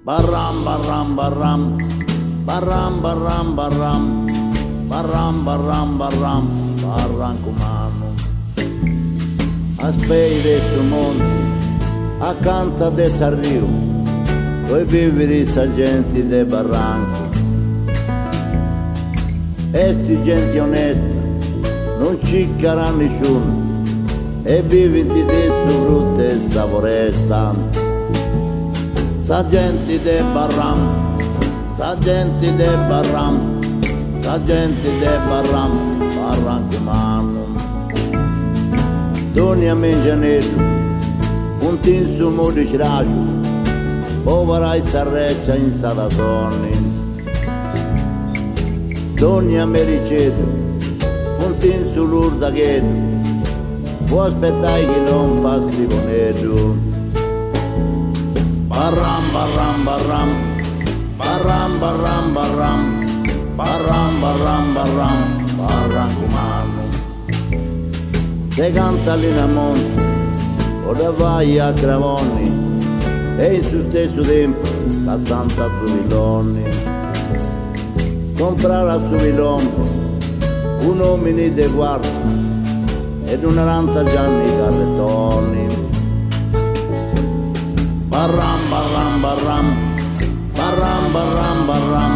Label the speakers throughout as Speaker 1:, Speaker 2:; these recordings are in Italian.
Speaker 1: Barram, barram, barram, barram, barram, barram, barram, barram, barram, barram comano. Aspeire su monti, accanto de Sarrio, dove vivere sa gente de barranco. Esti gente onesta, non ciccarà nessuno, e viviti di su frutta e saporesta. Sa gente de barram, sa gente de barram, sa gente de barram, barram comano. Doni a mengianetto, puntin su mo di ciraggio, povera e sarreccia in salatoni. Doni a mericetto, puntin su l'urdaghetto, può aspettare che non passi bonetto. Barram, barram, barram, barram, barram, barram, barram, barram, barram, barram comano. Se canta lì a monte, o da vai a Cravoni, e in suo stesso tempo la Santa Suviloni. Comprare a Suvilombo un uomini de guardia ed un 40 gianni carrettoni. Barram, barram, barram, barram, barram, barram,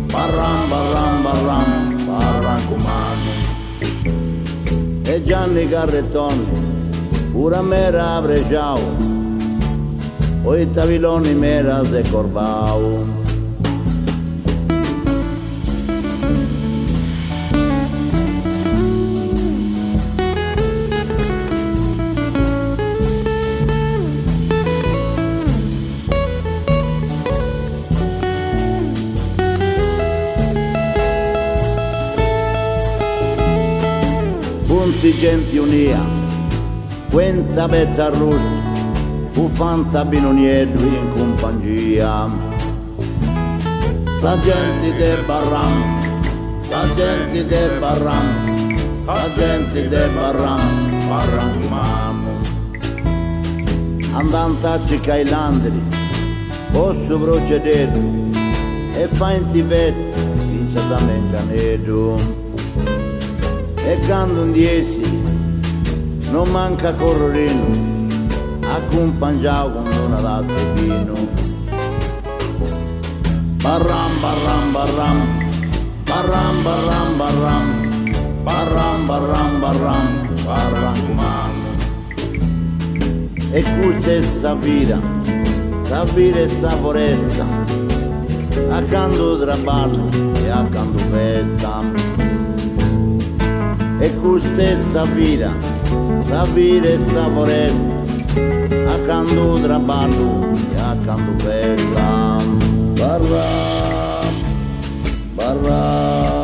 Speaker 1: barram, barram, barram, barram comano. E Gianni Carrettoni, pura mera abregiao, poi taviloni mera se corbao. Punti gente unia, quenta pezza russa, fu fanta binonietto in compagnia. Sa gente de barram, sa gente de barram, sa gente de barram, barram comano. Andante a ciccare i landri, posso procedere, e fa in tivette, vince da mengianetto. E quando un diesi non manca corrorino, accompagnato con una latte vino. Barram, barram, barram, barram, barram, barram, barram, barram, barram, barram comano. E questa è Safira, Safira e Saporetta, accanto traballo e accanto festa. E questa è Safira, Safira e Saporetta, accanto traballo e accanto festa. Barra, barra.